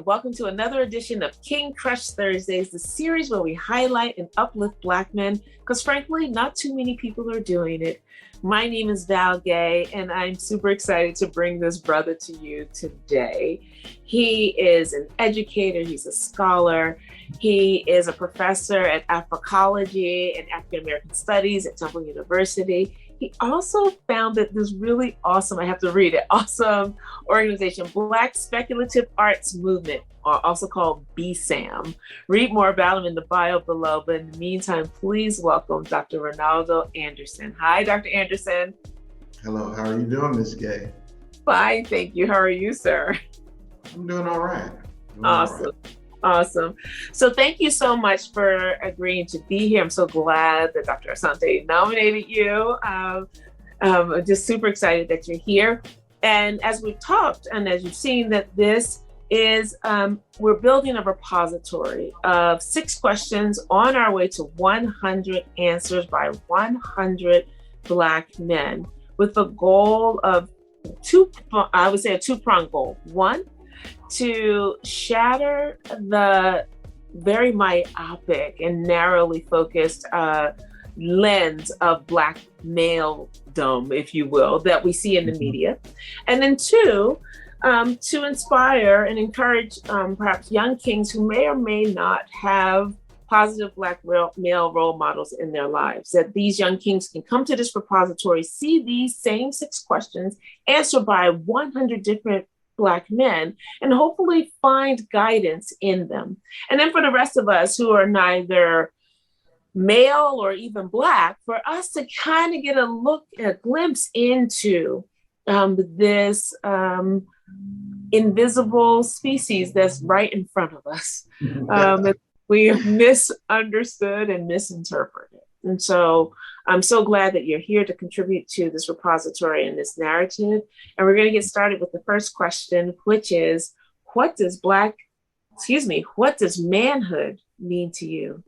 welcome to another edition of King Crush Thursdays, the series where we highlight and uplift Black men, because frankly, not too many people are doing it. My name is Val Gay, and I'm super excited to bring this brother to you today. He is an educator, he's a scholar, he is a professor at Africology and African American Studies at Temple University. He also founded this really awesome, I have to read it, awesome organization, Black Speculative Arts Movement, or also called BSAM. Read more about him in the bio below, but in the meantime, please welcome Dr. Reynaldo Anderson. Hi, Dr. Anderson. Hello, how are you doing, Ms. Gay? Fine, thank you. How are you, sir? I'm doing all right. Awesome. Awesome. So thank you so much for agreeing to be here. I'm so glad that Dr. Asante nominated you. I'm just super excited that you're here. And as we've talked, and as you've seen, that this is, we're building a repository of 6 questions on our way to 100 answers by 100 Black men, with a goal of a two-pronged goal. One, to shatter the very myopic and narrowly focused lens of Black maledom, if you will, that we see in the media. And then 2, to inspire and encourage perhaps young kings who may or may not have positive Black male role models in their lives, that these young kings can come to this repository, see these same 6 questions answered by 100 different Black men, and hopefully find guidance in them. And then for the rest of us who are neither male or even Black, for us to kind of get a glimpse into this invisible species that's right in front of us. That we have misunderstood and misinterpreted. And so I'm so glad that you're here to contribute to this repository and this narrative. And we're going to get started with the first question, which is, what does manhood mean to you?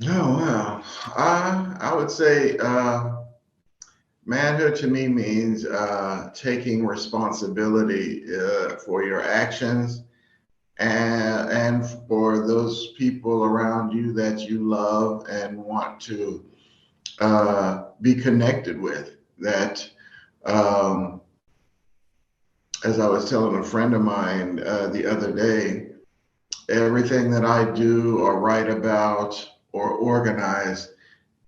Oh, wow. I would say manhood to me means taking responsibility for your actions and for those people around you that you love and want to be connected with. That, as I was telling a friend of mine the other day, everything that I do or write about or organize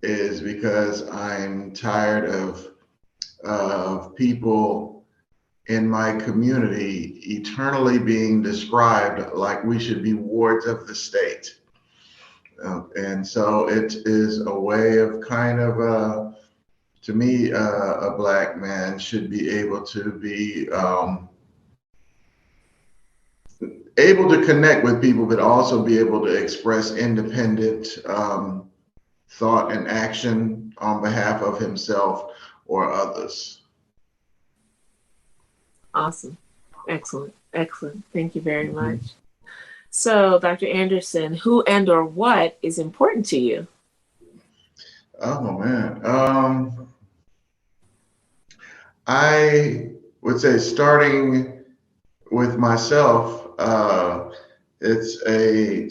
is because I'm tired of people in my community eternally being described like we should be wards of the state. And so it is a way of kind of, to me, a Black man should be able to be able to connect with people, but also be able to express independent thought and action on behalf of himself or others. Awesome. Excellent. Excellent. Thank you very much. So, Dr. Anderson, who and or what is important to you? Oh, man. I would say, starting with myself, it's a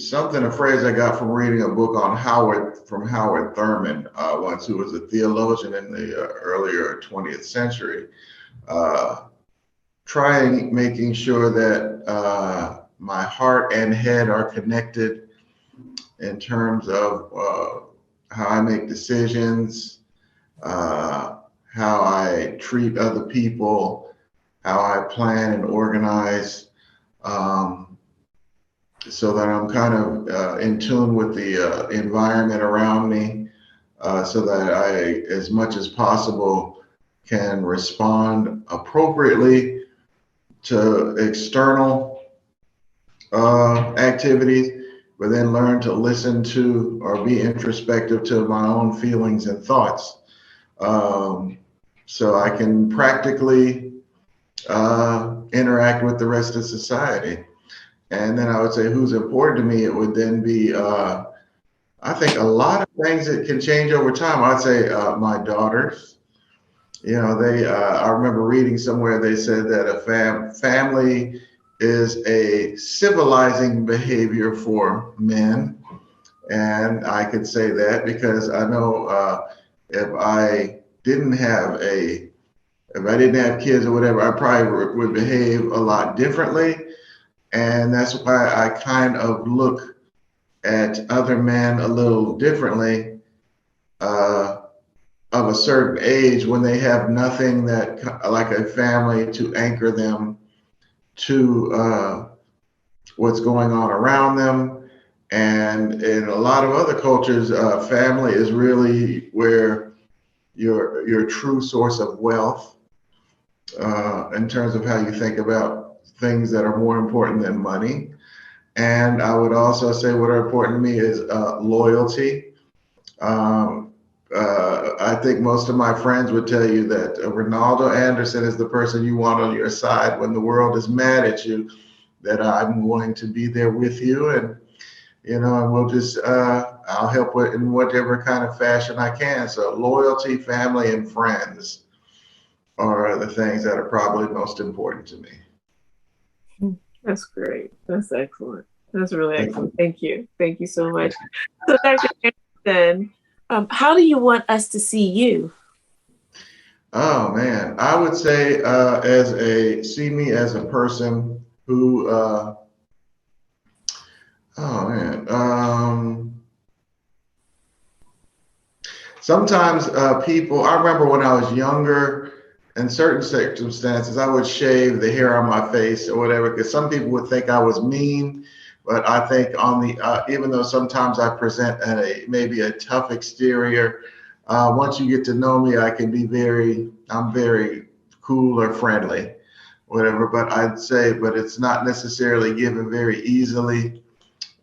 phrase I got from reading a book on Howard Thurman, once, who was a theologian in the earlier 20th century, making sure that my heart and head are connected in terms of how I make decisions, how I treat other people, how I plan and organize, so that I'm kind of in tune with the environment around me, so that I, as much as possible, can respond appropriately to external activities, but then learn to listen to or be introspective to my own feelings and thoughts, so I can practically interact with the rest of society. And then I would say, who's important to me, it would then be, I think, a lot of things that can change over time. I'd say my daughters. You know, I remember reading somewhere they said that a family is a civilizing behavior for men. And I could say that because I know if I didn't have kids or whatever, I probably would behave a lot differently. And that's why I kind of look at other men a little differently of a certain age when they have nothing that like a family to anchor them to what's going on around them. And in a lot of other cultures, family is really where your true source of wealth in terms of how you think about things that are more important than money. And I would also say what are important to me is loyalty. I think most of my friends would tell you that Reynaldo Anderson is the person you want on your side when the world is mad at you, that I'm going to be there with you. And, and we'll just, I'll help in whatever kind of fashion I can. So loyalty, family, and friends are the things that are probably most important to me. That's great. That's excellent. That's really excellent. Thank you. Thank you so much. So Dr. Anderson, how do you want us to see you? Oh man, I would say see me as a person who, sometimes people, I remember when I was younger, in certain circumstances, I would shave the hair on my face or whatever, because some people would think I was mean. But I think even though sometimes I present maybe a tough exterior, once you get to know me, I'm very cool or friendly, whatever. But it's not necessarily given very easily.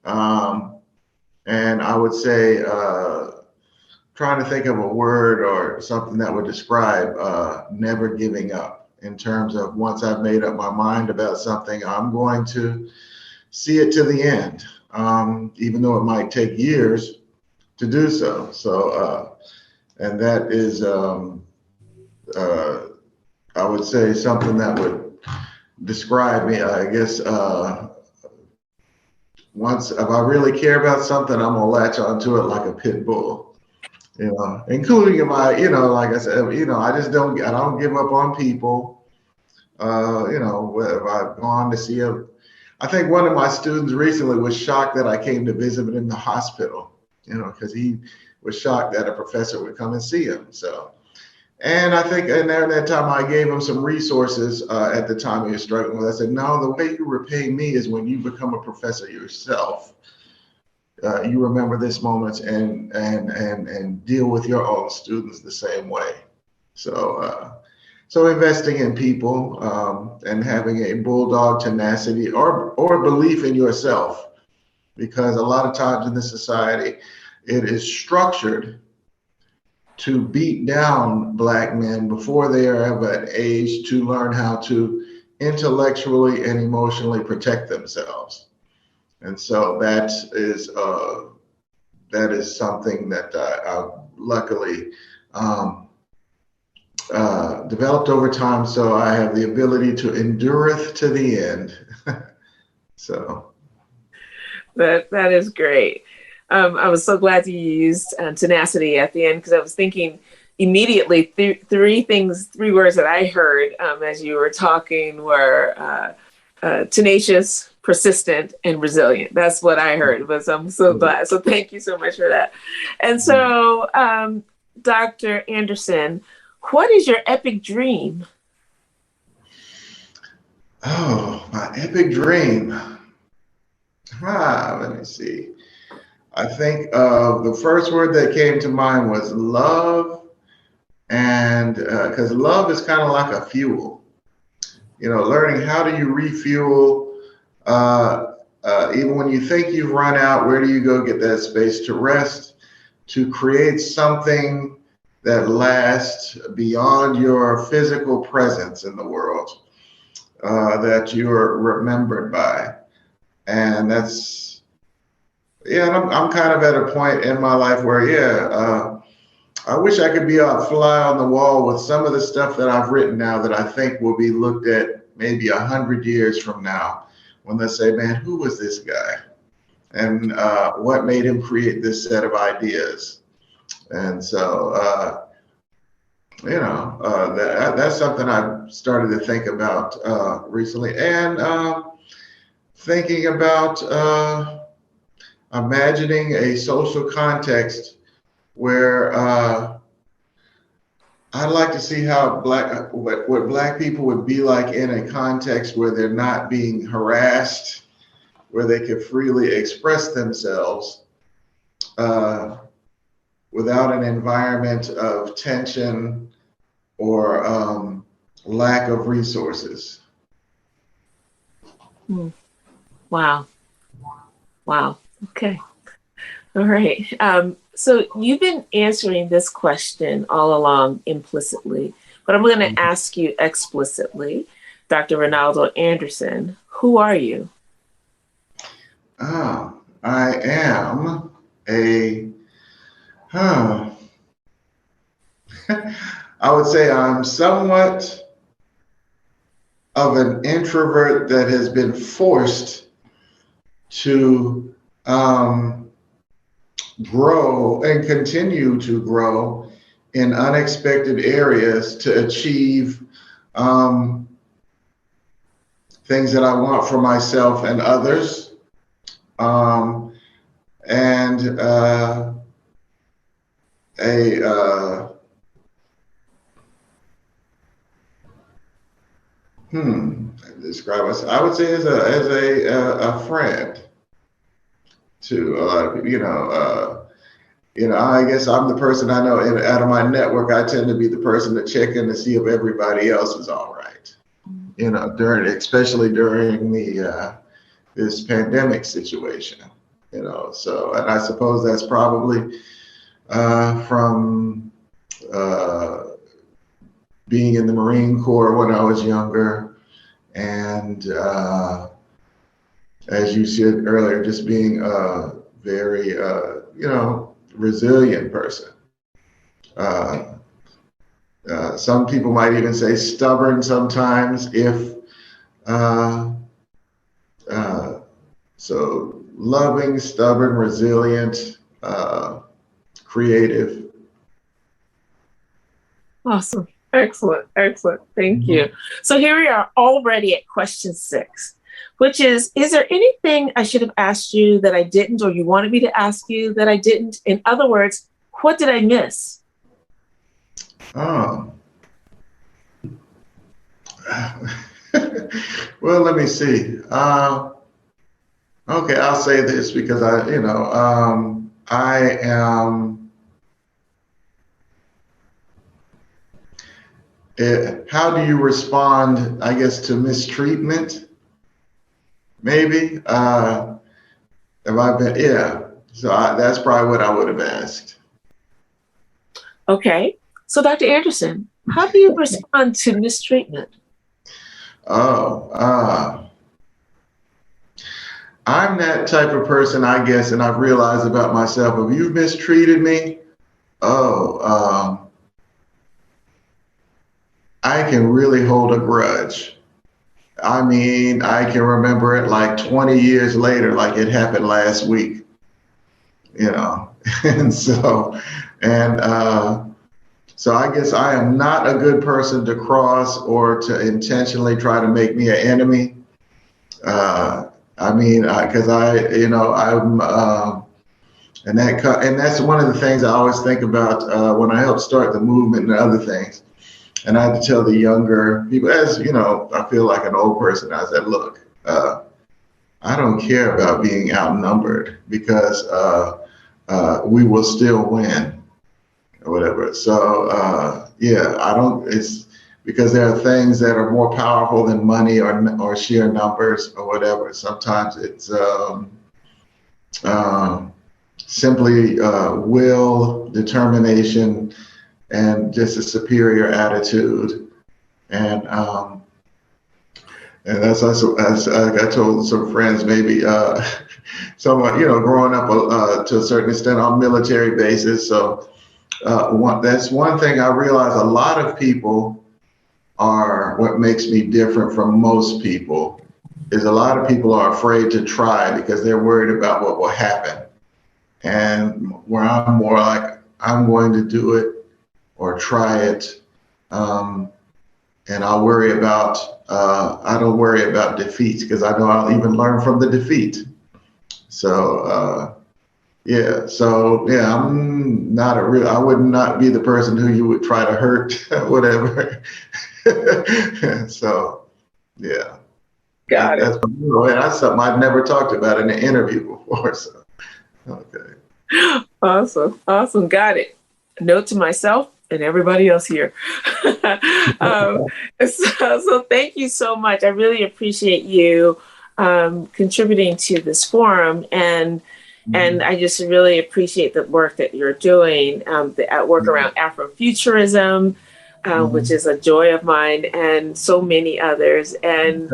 And I would say, trying to think of a word or something that would describe never giving up, in terms of once I've made up my mind about something, I'm going to see it to the end, even though it might take years to do so. So, and that is, I would say, something that would describe me. I guess once, if I really care about something, I'm gonna latch onto it like a pit bull, including in my, like I said, I don't give up on people. If I've gone to see I think one of my students recently was shocked that I came to visit him in the hospital, because he was shocked that a professor would come and see him. So, and I think at that time I gave him some resources at the time he was struggling with. I said, no, the way you repay me is when you become a professor yourself. You remember this moment and deal with your own students the same way. So investing in people and having a bulldog tenacity or belief in yourself, because a lot of times in this society, it is structured to beat down Black men before they are of an age to learn how to intellectually and emotionally protect themselves. And so that is something that I luckily developed over time, so I have the ability to endureth to the end. So that is great. I was so glad you used tenacity at the end, because I was thinking immediately three words that I heard as you were talking were tenacious, persistent, and resilient. That's what I heard, but I'm so glad. So thank you so much for that. And so, Dr. Anderson, what is your epic dream? Oh, my epic dream. Let me see. I think the first word that came to mind was love. And because love is kind of like a fuel, learning how do you refuel, even when you think you've run out, where do you go get that space to rest, to create something that lasts beyond your physical presence in the world, that you're remembered by. And that's, I'm kind of at a point in my life where, I wish I could be a fly on the wall with some of the stuff that I've written now that I think will be looked at maybe 100 years from now, when they say, man, who was this guy? And what made him create this set of ideas? And so, that's something I've started to think about recently. And thinking about imagining a social context where I'd like to see how what Black people would be like in a context where they're not being harassed, where they can freely express themselves without an environment of tension or lack of resources. Wow. Okay. All right. So you've been answering this question all along implicitly, but I'm going to ask you explicitly, Dr. Reynaldo Anderson, who are you? I am I would say I'm somewhat of an introvert that has been forced to grow and continue to grow in unexpected areas to achieve things that I want for myself and others. Describe us. I would say as a friend to a lot of people. I guess I'm the person I know out of my network. I tend to be the person to check in to see if everybody else is all right. Especially during the this pandemic situation. So, and I suppose that's probably from being in the Marine Corps when I was younger, and as you said earlier, just being a very resilient person. Some people might even say stubborn sometimes, so loving, stubborn, resilient, creative. Awesome. Excellent. Thank you. So here we are already at question 6, which is there anything I should have asked you that I didn't, or you wanted me to ask you that I didn't? In other words, what did I miss? Oh. Well, let me see. Okay, I'll say this because I am. How do you respond, I guess, to mistreatment? Maybe. Have I been? Yeah. So that's probably what I would have asked. Okay. So, Dr. Anderson, how do you respond to mistreatment? I'm that type of person, I guess, and I've realized about myself. If you've mistreated me, I can really hold a grudge. I mean, I can remember it like 20 years later, like it happened last week, and so I guess I am not a good person to cross or to intentionally try to make me an enemy. Because I'm, and that's one of the things I always think about when I helped start the movement and other things. And I had to tell the younger people, as I feel like an old person. I said, look, I don't care about being outnumbered because we will still win or whatever. So I don't. It's because there are things that are more powerful than money or sheer numbers or whatever. Sometimes it's simply will, determination, and just a superior attitude. And as I told some friends, maybe somewhat, growing up to a certain extent on military bases. So that's one thing I realize. A lot of people are what makes me different from most people. Is a lot of people are afraid to try because they're worried about what will happen. And where I'm more like, I'm going to do it or try it. And I'll worry about, I don't worry about defeats because I know I'll even learn from the defeat. So, I'm not I would not be the person who you would try to hurt, whatever. So, yeah. Got it. That's something I've never talked about in an interview before. So, okay. Awesome. Got it. Note to myself and everybody else here. So thank you so much. I really appreciate you contributing to this forum, and I just really appreciate the work that you're doing, the work around Afrofuturism, which is a joy of mine, and so many others. And,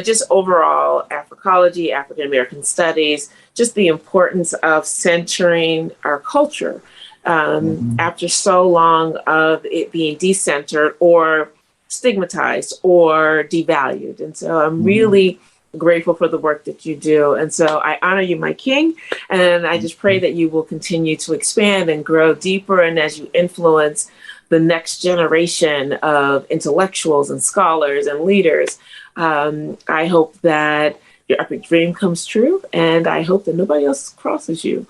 just overall Africology, African American studies, just the importance of centering our culture after so long of it being decentered or stigmatized or devalued. And so I'm really grateful for the work that you do. And so I honor you, my king, and I just pray that you will continue to expand and grow deeper. And as you influence the next generation of intellectuals and scholars and leaders, I hope that your epic dream comes true, and I hope that nobody else crosses you.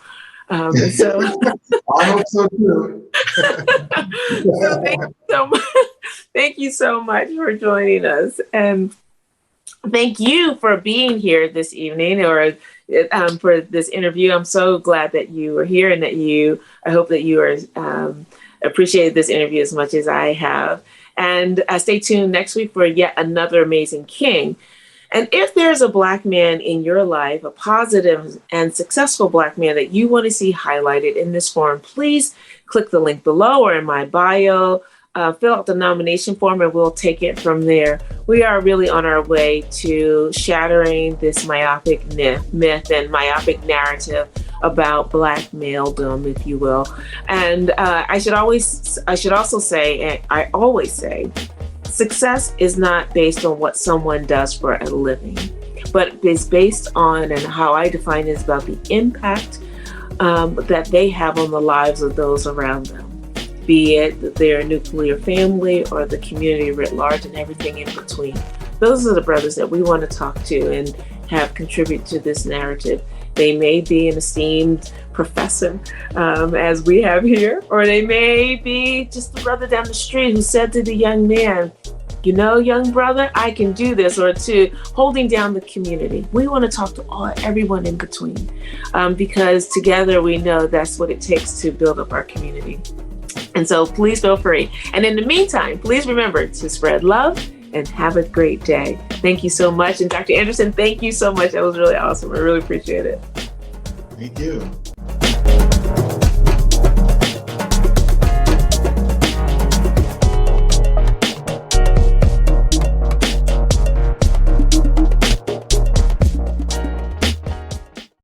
So I hope so too. So thank you so much for joining us, and thank you for being here this evening or for this interview. I'm so glad that you were here, and I hope that you are appreciated this interview as much as I have. And stay tuned next week for yet another amazing king. And if there's a Black man in your life, a positive and successful Black man that you want to see highlighted in this forum, please click the link below or in my bio, fill out the nomination form, and we'll take it from there. We are really on our way to shattering this myopic myth and myopic narrative about Black maledom, if you will. And I should also say, and I always say, success is not based on what someone does for a living, but is based on, and how I define it, is about the impact that they have on the lives of those around them, be it their nuclear family or the community writ large and everything in between. Those are the brothers that we want to talk to and have contribute to this narrative. They may be an esteemed professor, as we have here, or they may be just the brother down the street who said to the young man, young brother, I can do this, or to holding down the community. We want to talk to everyone in between, because together we know that's what it takes to build up our community. And so please feel free. And in the meantime, please remember to spread love and have a great day. Thank you so much. And Dr. Anderson, thank you so much. That was really awesome. I really appreciate it. Thank you.